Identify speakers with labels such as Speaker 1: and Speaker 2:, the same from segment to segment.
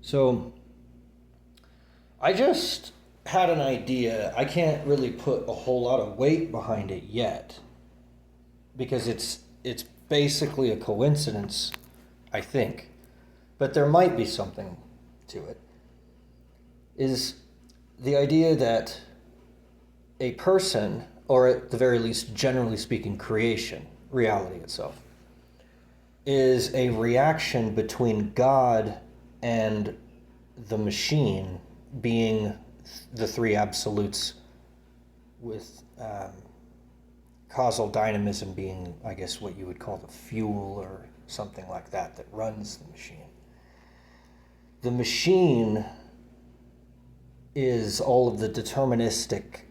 Speaker 1: So I just had an idea. I can't really put a whole lot of weight behind it yet because it's basically a coincidence, I think. But there might be something to it. Is the idea that a person, or at the very least, generally speaking, creation, reality itself, is a reaction between God and the machine being the three absolutes, with causal dynamism being, I guess, what you would call the fuel or something like that that runs the machine. The machine is all of the deterministic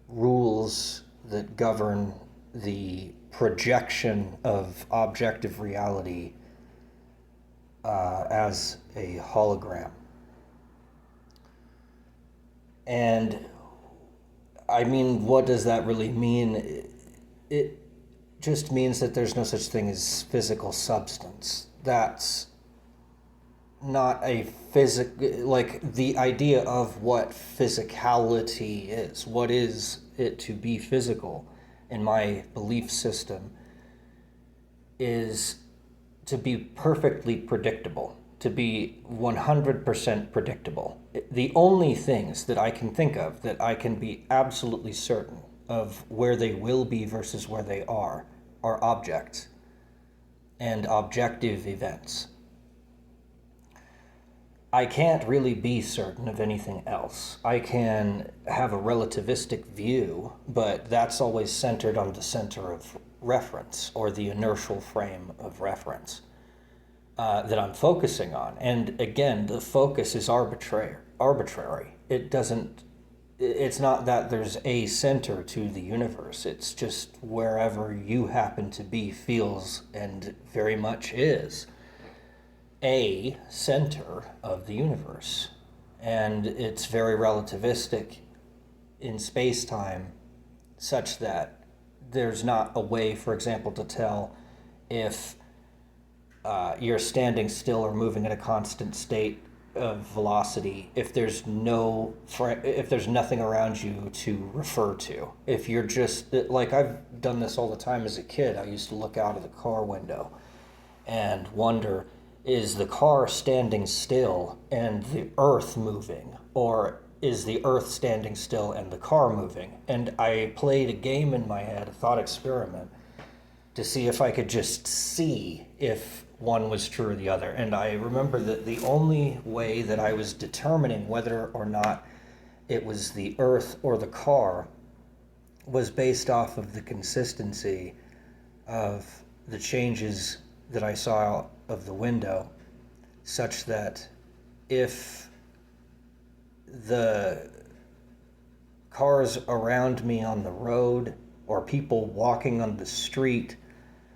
Speaker 1: rules that govern the projection of objective reality as a hologram. And I mean, what does that really mean? It just means that there's no such thing as physical substance. That's not a like the idea of what physicality is. What is it to be physical in my belief system is to be perfectly predictable, to be 100% predictable. The only things that I can think of that I can be absolutely certain of where they will be versus where they are objects and objective events. I can't really be certain of anything else. I can have a relativistic view, but that's always centered on the center of reference or the inertial frame of reference that I'm focusing on. And again, the focus is arbitrary. It's not that there's a center to the universe. It's just wherever you happen to be feels and very much is a center of the universe. And it's very relativistic in space-time, such that there's not a way, for example, to tell if you're standing still or moving at a constant state of velocity if there's nothing around you to refer to. If you're just like, I've done this all the time as a kid. I used to look out of the car window and wonder, is the car standing still and the earth moving, or is the earth standing still and the car moving? And I played a game in my head, a thought experiment, to see if I could just see if one was true or the other. And I remember that the only way that I was determining whether or not it was the earth or the car was based off of the consistency of the changes that I saw out of the window, such that if the cars around me on the road or people walking on the street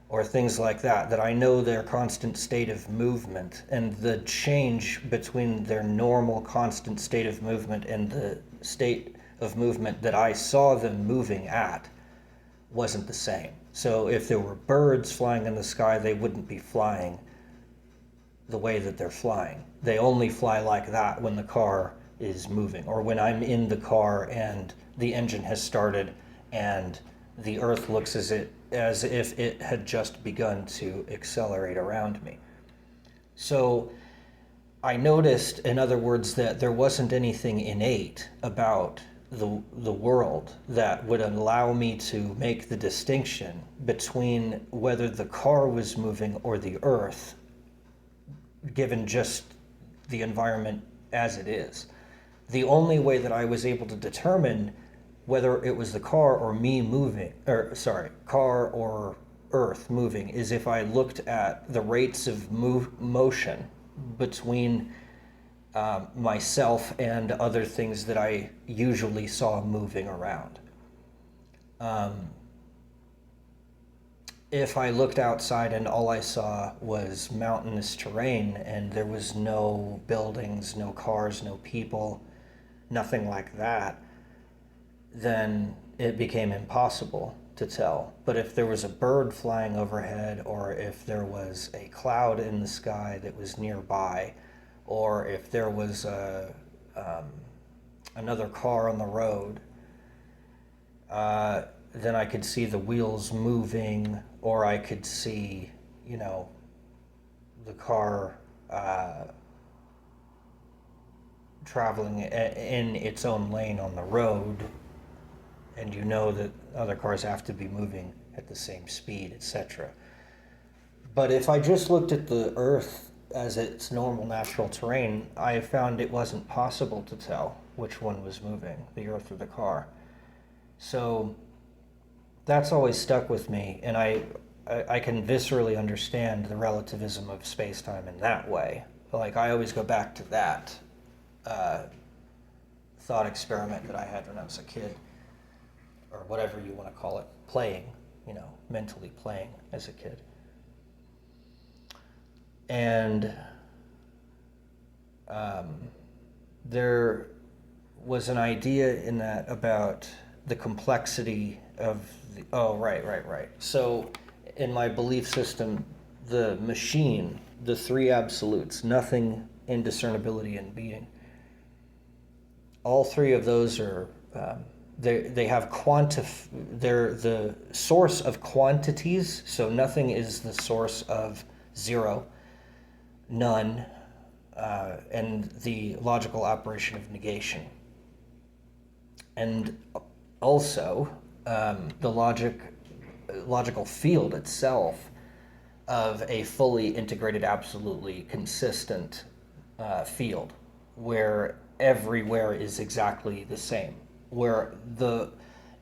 Speaker 1: or things like that, that I know their constant state of movement, and the change between their normal constant state of movement and the state of movement that I saw them moving at wasn't the same. So if there were birds flying in the sky, they wouldn't be flying the way that they're flying. They only fly like that when the car is moving, or when I'm in the car and the engine has started and the earth looks as if it had just begun to accelerate around me. So I noticed, in other words, that there wasn't anything innate about the world that would allow me to make the distinction between whether the car was moving or the earth, given just the environment as it is. The only way that I was able to determine whether it was the car or me moving, car or earth moving, is if I looked at the rates of motion between myself and other things that I usually saw moving around. If I looked outside and all I saw was mountainous terrain and there was no buildings, no cars, no people, nothing like that, then it became impossible to tell. But if there was a bird flying overhead, or if there was a cloud in the sky that was nearby, or if there was another car on the road, then I could see the wheels moving, or I could see, the car traveling in its own lane on the road, and that other cars have to be moving at the same speed, etc. But if I just looked at the Earth as its normal natural terrain, I found it wasn't possible to tell which one was moving, the Earth or the car. So that's always stuck with me, and I can viscerally understand the relativism of space-time in that way. Like, I always go back to that thought experiment that I had when I was a kid, or whatever you want to call it, playing, mentally playing as a kid. And there was an idea in that about the complexity of right. So in my belief system, the machine, the three absolutes, nothing, indiscernibility, and being, all three of those are they have they're the source of quantities. So nothing is the source of zero, none, and the logical operation of negation. And also the logical field itself of a fully integrated, absolutely consistent field, where everywhere is exactly the same. Where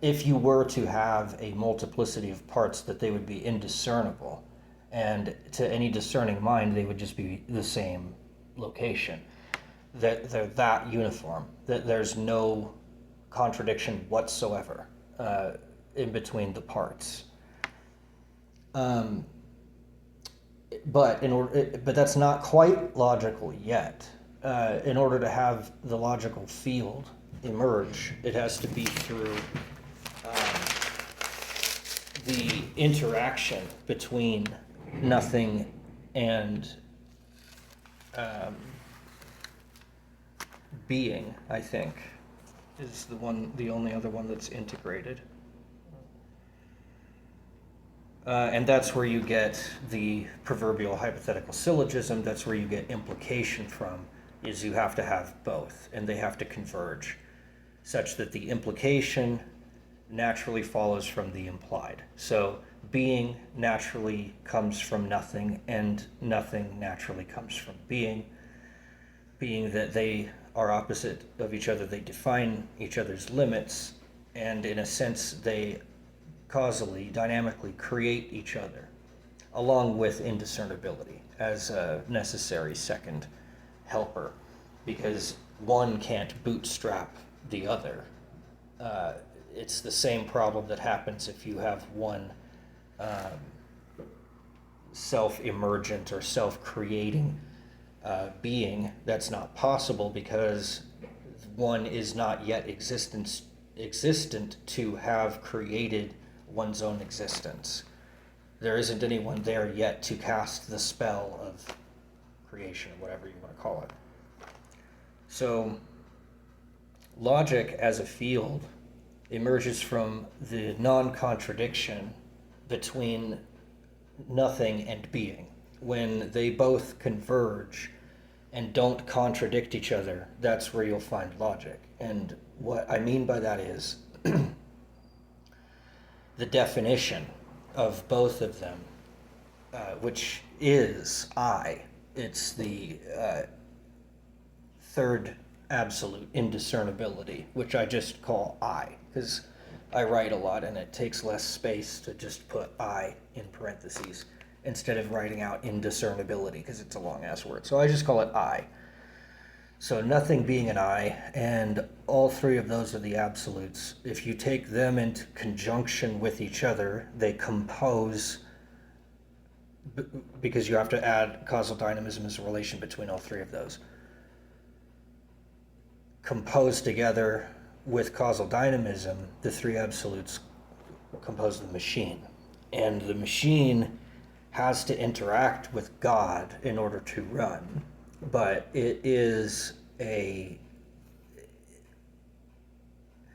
Speaker 1: if you were to have a multiplicity of parts, that they would be indiscernible, and to any discerning mind, they would just be the same location. That they're that uniform, that there's no contradiction whatsoever in between the parts. But that's not quite logical yet. In order to have the logical field emerge, it has to be through the interaction between nothing and being, I think, is the only other one that's integrated. And that's where you get the proverbial hypothetical syllogism. That's where you get implication from, is you have to have both, and they have to converge, such that the implication naturally follows from the implied. So being naturally comes from nothing, and nothing naturally comes from being. Being that they are opposite of each other, they define each other's limits, and in a sense they causally, dynamically create each other, along with indiscernibility as a necessary second helper, because one can't bootstrap the other. It's the same problem that happens if you have one self-emergent or self-creating being. That's not possible, because one is not yet existent to have created one's own existence. There isn't anyone there yet to cast the spell of creation, or whatever you want to call it. So logic as a field emerges from the non-contradiction between nothing and being. When they both converge and don't contradict each other, that's where you'll find logic. And what I mean by that is the definition of both of them, which is I. It's the third absolute, indiscernibility, which I just call I, because I write a lot and it takes less space to just put I in parentheses instead of writing out indiscernibility, because it's a long ass word. So I just call it I. So nothing being an I, and all three of those are the absolutes. If you take them into conjunction with each other, they compose, because you have to add causal dynamism as a relation between all three of those. Compose together with causal dynamism, the three absolutes compose the machine. And the machine has to interact with God in order to run. But it is a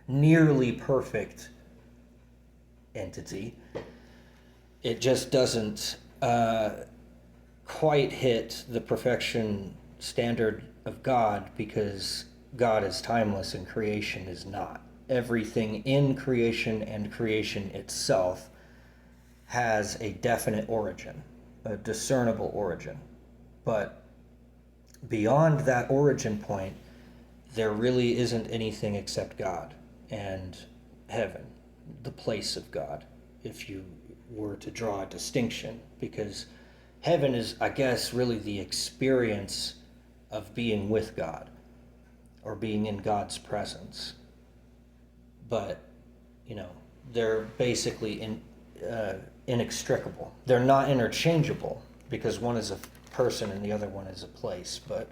Speaker 1: nearly perfect entity. It just doesn't quite hit the perfection standard of God because God is timeless and creation is not. Everything in creation and creation itself has a definite origin, a discernible origin. But beyond that origin point, there really isn't anything except God and heaven, the place of God, if you were to draw a distinction, because heaven is, I guess, really the experience of being with God or being in God's presence. But, they're basically inextricable. They're not interchangeable because one is a person and the other one is a place, but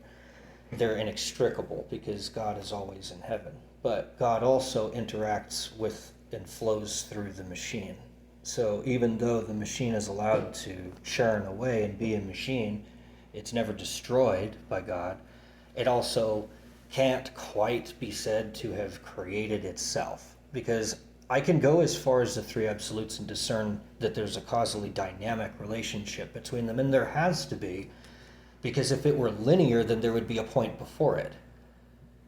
Speaker 1: they're inextricable because God is always in heaven. But God also interacts with and flows through the machine. So even though the machine is allowed to churn away and be a machine, it's never destroyed by God. It also can't quite be said to have created itself, because I can go as far as the three absolutes and discern that there's a causally dynamic relationship between them, and there has to be, because if it were linear, then there would be a point before it.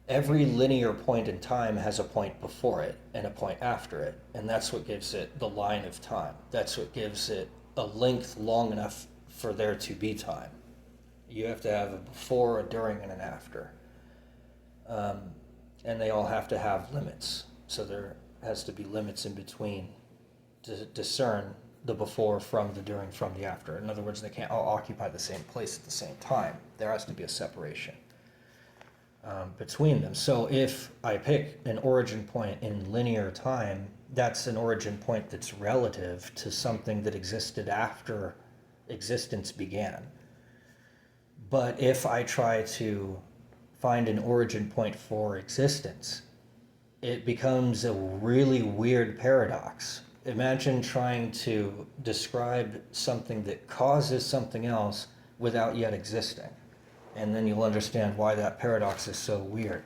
Speaker 1: Every linear point in time has a point before it and a point after it, and that's what gives it the line of time. That's what gives it a length long enough for there to be time. You have to have a before, a during, and an after. And they all have to have limits. So there has to be limits in between to discern the before from the during from the after. In other words, they can't all occupy the same place at the same time. There has to be a separation between them. So if I pick an origin point in linear time, that's an origin point that's relative to something that existed after existence began. But if I try to find an origin point for existence, it becomes a really weird paradox. Imagine trying to describe something that causes something else without yet existing. And then you'll understand why that paradox is so weird.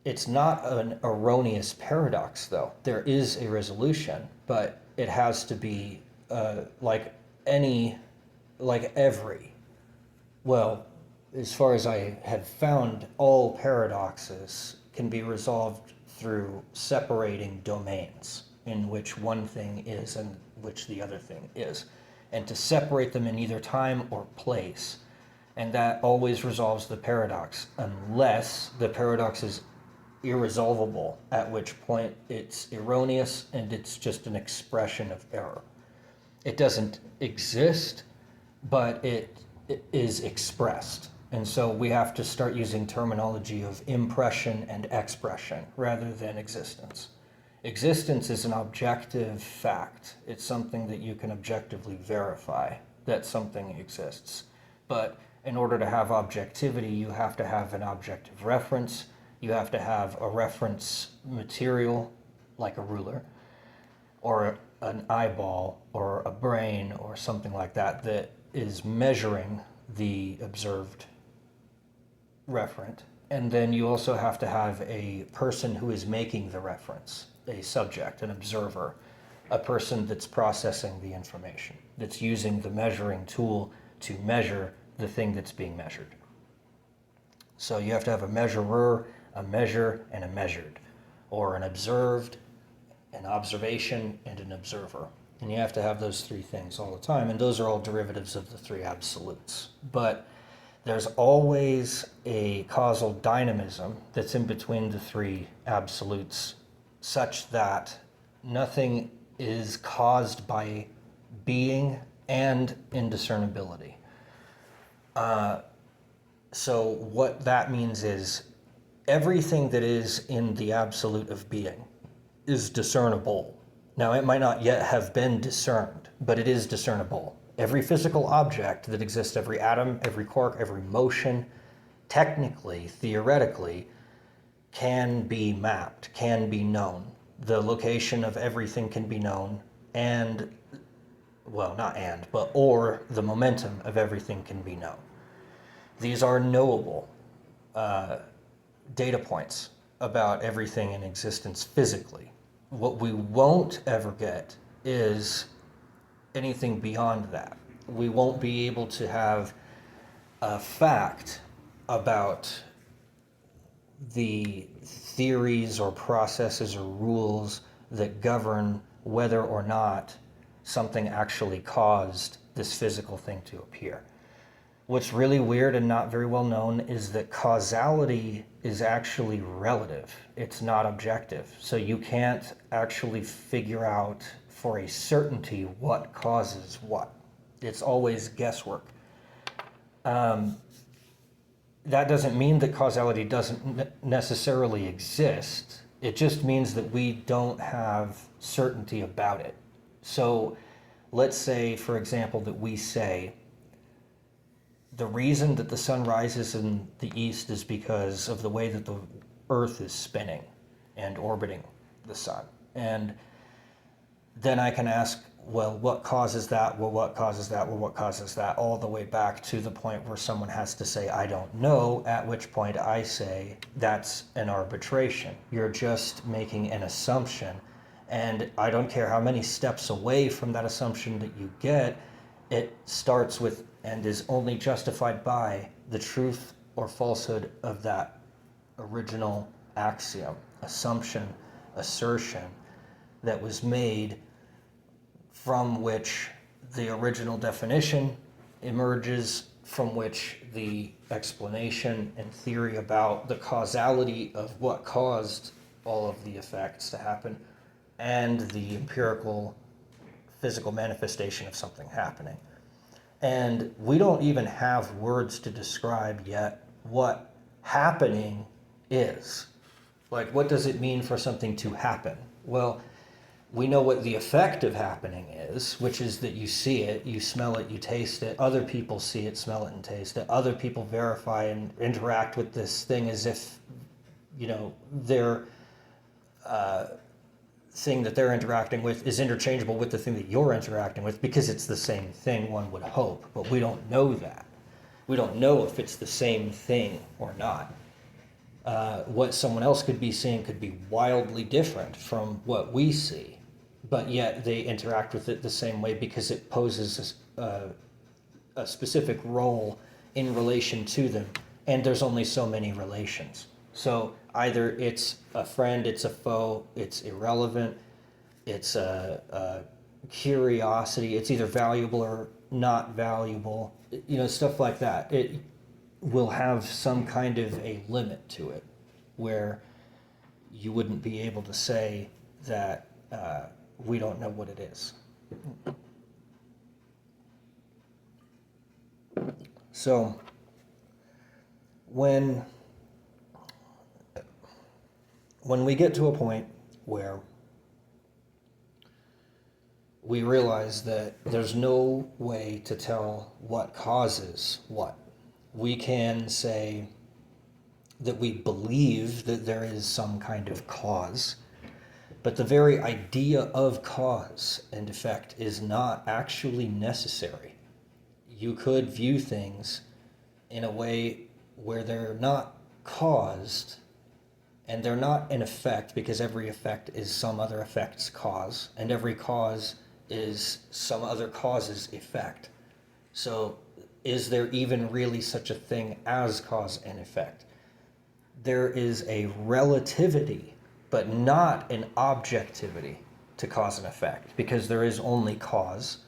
Speaker 1: It's not an erroneous paradox, though. There is a resolution, but it has to be as far as I have found, all paradoxes can be resolved through separating domains in which one thing is and which the other thing is, and to separate them in either time or place. And that always resolves the paradox, unless the paradox is irresolvable, at which point it's erroneous and it's just an expression of error. It doesn't exist, but it is expressed. And so we have to start using terminology of impression and expression rather than existence. Existence is an objective fact. It's something that you can objectively verify that something exists. But in order to have objectivity, you have to have an objective reference. You have to have a reference material, like a ruler, or an eyeball, or a brain, or something like that, that is measuring the observed referent. And then you also have to have a person who is making the reference, a subject, an observer, a person that's processing the information, that's using the measuring tool to measure the thing that's being measured. So you have to have a measurer, a measure, and a measured, or an observed, an observation, and an observer. And you have to have those three things all the time, and those are all derivatives of the three absolutes. But there's always a causal dynamism that's in between the three absolutes, such that nothing is caused by being and indiscernibility. So what that means is everything that is in the absolute of being is discernible. Now, it might not yet have been discerned, but it is discernible. Every physical object that exists, every atom, every quark, every motion, technically, theoretically, can be mapped, can be known. the location of everything can be known, and, well, not and, but or the momentum of everything can be known. These are knowable data points about everything in existence physically. What we won't ever get is anything beyond that. We won't be able to have a fact about the theories or processes or rules that govern whether or not something actually caused this physical thing to appear. What's really weird and not very well known is that causality is actually relative. It's not objective. So you can't actually figure out for a certainty what causes what. It's always guesswork. That doesn't mean that causality doesn't necessarily exist. It just means that we don't have certainty about it. So let's say, for example, that we say the reason that the sun rises in the east is because of the way that the Earth is spinning and orbiting the sun. And then I can ask, well, what causes that? Well, what causes that? Well, what causes that? All the way back to the point where someone has to say, I don't know, at which point I say, that's an arbitration. You're just making an assumption. And I don't care how many steps away from that assumption that you get, it starts with and is only justified by the truth or falsehood of that original axiom, assumption, assertion that was made, from which the original definition emerges, from which the explanation and theory about the causality of what caused all of the effects to happen, and the empirical physical manifestation of something happening. And we don't even have words to describe yet what happening is. Like, what does it mean for something to happen? Well, we know what the effect of happening is, which is that you see it, you smell it, you taste it, other people see it, smell it, and taste it, other people verify and interact with this thing as if, you know, their thing that they're interacting with is interchangeable with the thing that you're interacting with, because it's the same thing, one would hope, but we don't know that. We don't know if it's the same thing or not. What someone else could be seeing could be wildly different from what we see, but yet they interact with it the same way because it poses a specific role in relation to them, and there's only so many relations. So either it's a friend, it's a foe, it's irrelevant, it's a curiosity, it's either valuable or not valuable, you know, stuff like that. It will have some kind of a limit to it where you wouldn't be able to say that we don't know what it is. So when we get to a point where we realize that there's no way to tell what causes what, we can say that we believe that there is some kind of cause, but the very idea of cause and effect is not actually necessary. You could view things in a way where they're not caused, and they're not an effect, because every effect is some other effect's cause, and every cause is some other cause's effect. So is there even really such a thing as cause and effect? There is a relativity, but not an objectivity to cause and effect, because there is only cause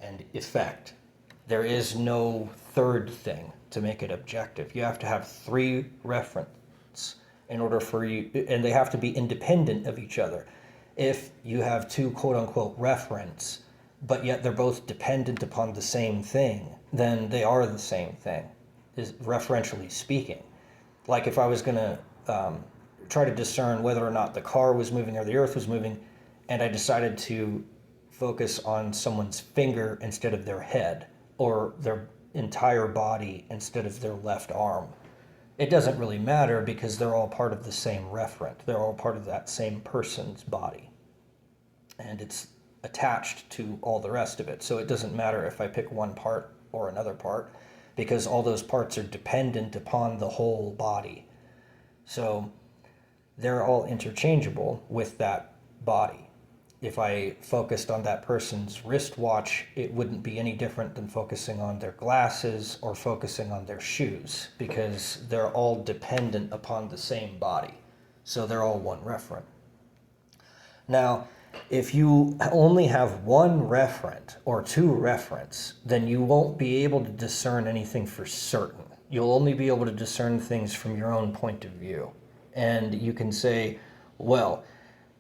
Speaker 1: and effect. There is no third thing to make it objective. You have to have three references in order for you, and they have to be independent of each other. If you have two quote-unquote reference, but yet they're both dependent upon the same thing, then they are the same thing, is referentially speaking. Like if I was going to try to discern whether or not the car was moving or the earth was moving, and I decided to focus on someone's finger instead of their head, or their entire body instead of their left arm, it doesn't really matter because they're all part of the same referent. They're all part of that same person's body. And it's attached to all the rest of it. So it doesn't matter if I pick one part or another part because all those parts are dependent upon the whole body. So they're all interchangeable with that body. If I focused on that person's wristwatch, it wouldn't be any different than focusing on their glasses or focusing on their shoes because they're all dependent upon the same body. So they're all one referent. Now, if you only have one referent or two referents, then you won't be able to discern anything for certain. You'll only be able to discern things from your own point of view. And you can say, well,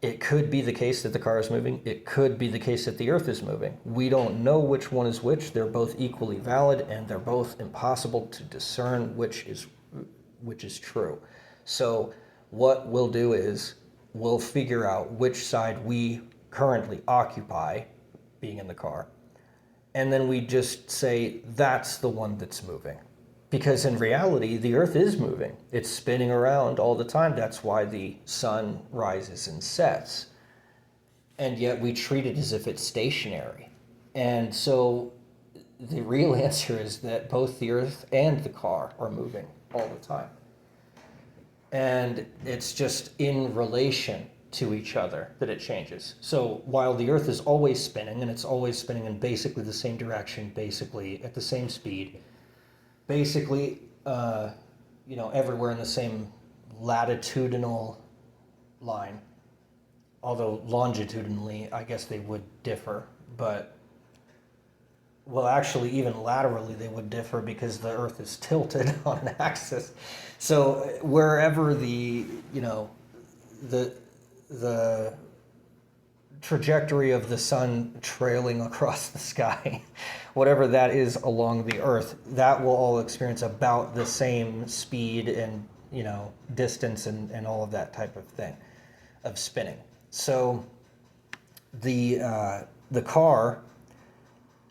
Speaker 1: it could be the case that the car is moving. It could be the case that the earth is moving. We don't know which one is which. They're both equally valid, and they're both impossible to discern which is true. So what we'll do is we'll figure out which side we currently occupy, being in the car, and then we just say that's the one that's moving. Because in reality, the earth is moving. It's spinning around all the time. That's why the sun rises and sets. And yet we treat it as if it's stationary. And so the real answer is that both the earth and the car are moving all the time. And it's just in relation to each other that it changes. So while the earth is always spinning, and it's always spinning in basically the same direction, basically at the same speed, basically, everywhere in the same latitudinal line, although longitudinally, I guess they would differ, but, well, actually, even laterally, they would differ because the Earth is tilted on an axis. So wherever the trajectory of the sun trailing across the sky, whatever that is along the earth, that will all experience about the same speed and distance and all of that type of thing of spinning. So the car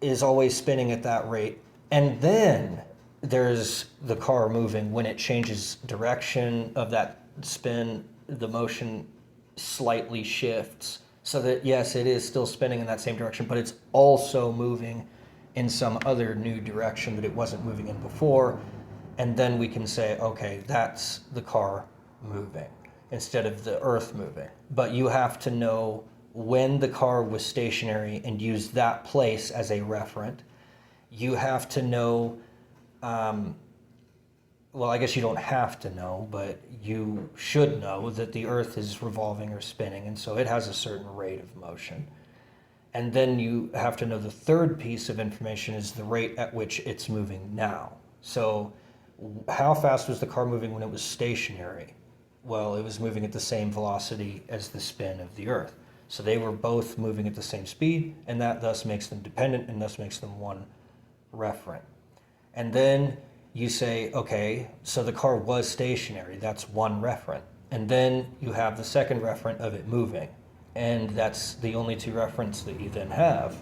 Speaker 1: is always spinning at that rate, and then there's the car moving when it changes direction of that spin. The motion slightly shifts so that, yes, it is still spinning in that same direction, but it's also moving in some other new direction that it wasn't moving in before. And then we can say, okay, that's the car moving instead of the earth moving. But you have to know when the car was stationary and use that place as a referent. You have to know, well, I guess you don't have to know, but you should know that the earth is revolving or spinning, and so it has a certain rate of motion. And then you have to know the third piece of information is the rate at which it's moving now. So how fast was the car moving when it was stationary? Well, it was moving at the same velocity as the spin of the earth. So they were both moving at the same speed, and that thus makes them dependent and thus makes them one referent. And then you say, okay, so the car was stationary, that's one referent. And then you have the second referent of it moving. And that's the only two referents that you then have.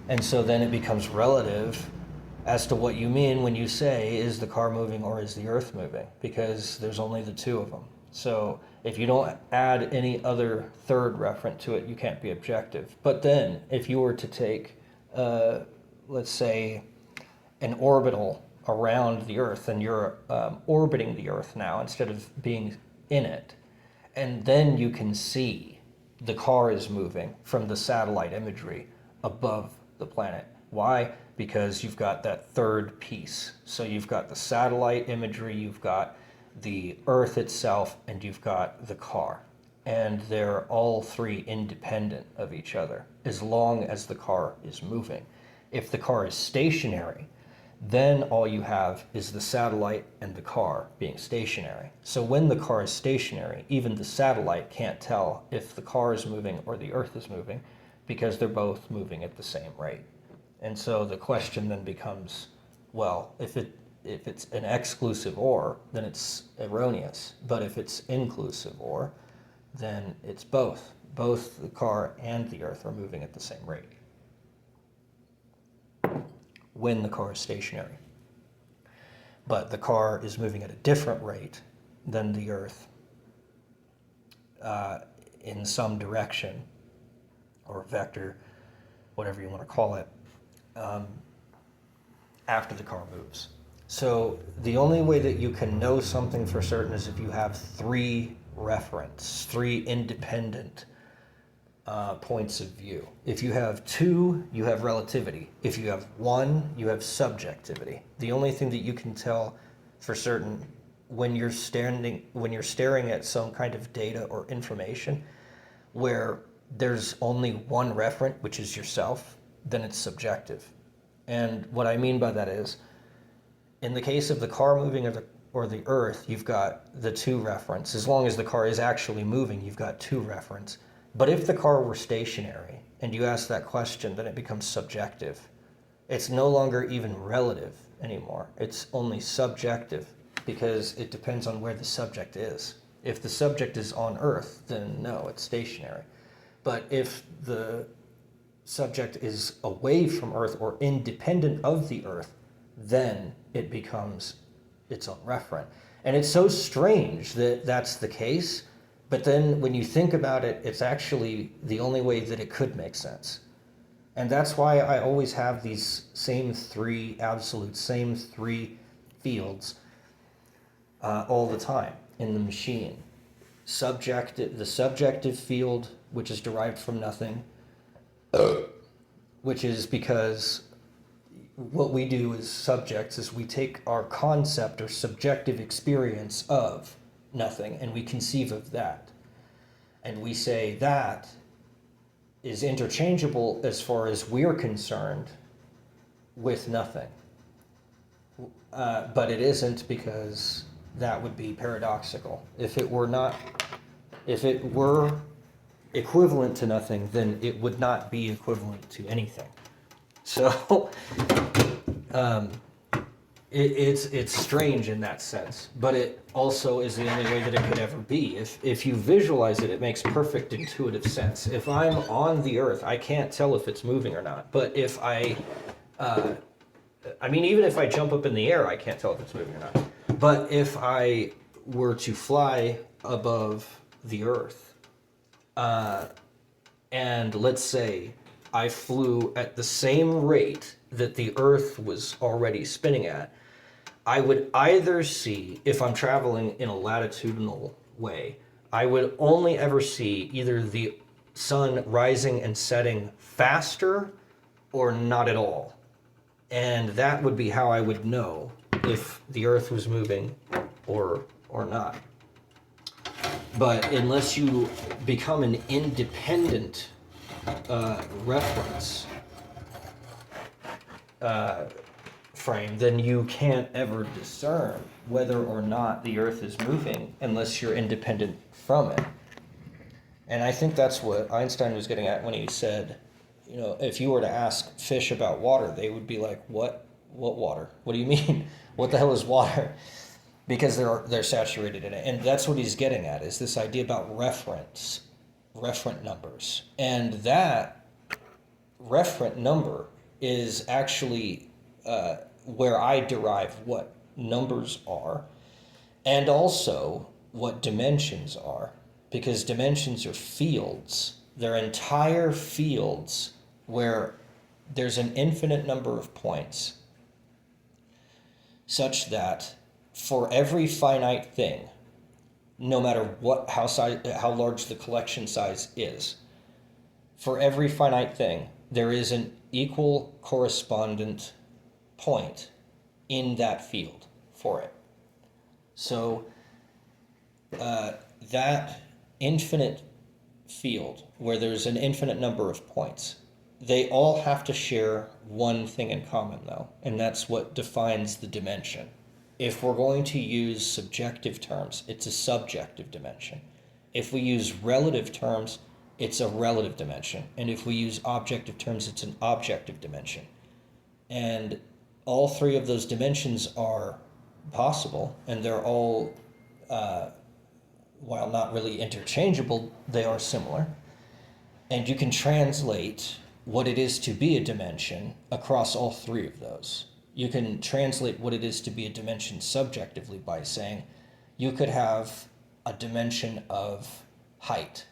Speaker 1: And so then it becomes relative as to what you mean when you say, is the car moving or is the earth moving? Because there's only the two of them. So if you don't add any other third referent to it, you can't be objective. But then if you were to take, let's say, an orbital around the earth, and you're orbiting the earth now instead of being in it, and then you can see the car is moving from the satellite imagery above the planet. Why? Because you've got that third piece. So you've got the satellite imagery, you've got the earth itself, and you've got the car. And they're all three independent of each other as long as the car is moving. If the car is stationary, then all you have is the satellite and the car being stationary. So when the car is stationary, even the satellite can't tell if the car is moving or the earth is moving because they're both moving at the same rate. And so the question then becomes, well, if it's an exclusive or, then it's erroneous. But if it's inclusive or, then it's both. Both the car and the earth are moving at the same rate when the car is stationary. but the car is moving at a different rate than the Earth in some direction or vector, whatever you want to call it, after the car moves. So the only way that you can know something for certain is if you have three independent points of view. If you have two, you have relativity. If you have one, you have subjectivity. The only thing that you can tell for certain when you're staring at some kind of data or information where there's only one referent, which is yourself, then it's subjective. And what I mean by that is, in the case of the car moving or the Earth, you've got the two referents. As long as the car is actually moving, you've got two referents. But if the car were stationary and you ask that question, then it becomes subjective. It's no longer even relative anymore. It's only subjective because it depends on where the subject is. If the subject is on Earth, then no, it's stationary. But if the subject is away from Earth or independent of the Earth, then it becomes its own referent. And it's so strange that that's the case, but then when you think about it, it's actually the only way that it could make sense. And that's why I always have these same three fields all the time in the machine. The subjective field, which is derived from nothing, which is because what we do as subjects is we take our concept or subjective experience of nothing and we conceive of that. And we say that is interchangeable as far as we're concerned with nothing. But it isn't, because that would be paradoxical. If it were equivalent to nothing, then it would not be equivalent to anything. So it's strange in that sense, but it also is the only way that it could ever be. If you visualize it, it makes perfect intuitive sense. If I'm on the Earth, I can't tell if it's moving or not. But if even if I jump up in the air, I can't tell if it's moving or not. But if I were to fly above the Earth, and let's say I flew at the same rate that the Earth was already spinning at, I would either see, if I'm traveling in a latitudinal way, I would only ever see either the sun rising and setting faster or not at all. And that would be how I would know if the Earth was moving or not. But unless you become an independent reference frame, then you can't ever discern whether or not the Earth is moving unless you're independent from it. And I think that's what Einstein was getting at when he said, if you were to ask fish about water, they would be like, what water? What do you mean? What the hell is water? Because they're saturated in it. And that's what he's getting at, is this idea about referent numbers. And that referent number is actually where I derive what numbers are, and also what dimensions are, because dimensions are fields. They're entire fields where there's an infinite number of points, such that for every finite thing, no matter how large the collection size is, for every finite thing, there is an equal correspondent point in that field for it. So that infinite field, where there's an infinite number of points, they all have to share one thing in common, though, and that's what defines the dimension. If we're going to use subjective terms, it's a subjective dimension. If we use relative terms, it's a relative dimension. And if we use objective terms, it's an objective dimension. And all three of those dimensions are possible, and they're all, while not really interchangeable, they are similar. And you can translate what it is to be a dimension across all three of those. You can translate what it is to be a dimension subjectively by saying you could have a dimension of height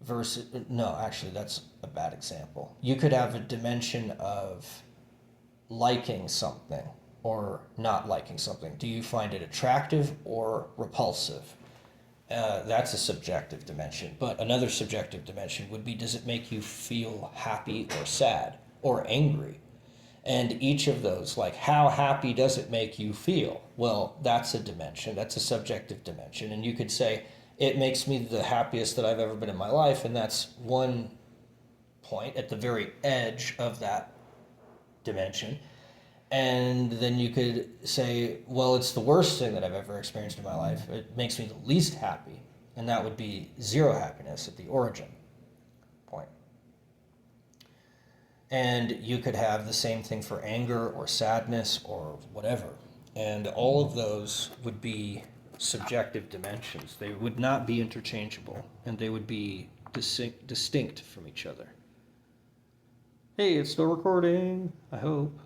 Speaker 1: versus, no, actually, that's a bad example. You could have a dimension of liking something or not liking something. Do you find it attractive or repulsive? That's a subjective dimension. But another subjective dimension would be, does it make you feel happy or sad or angry? And each of those, like, how happy does it make you feel? Well, that's a dimension. That's a subjective dimension. And you could say, it makes me the happiest that I've ever been in my life. And that's one point at the very edge of that dimension. And then you could say, well, it's the worst thing that I've ever experienced in my life. It makes me the least happy. And that would be zero happiness at the origin point. And you could have the same thing for anger or sadness or whatever. And all of those would be subjective dimensions. They would not be interchangeable, and they would be distinct from each other. Hey, it's still recording, I hope.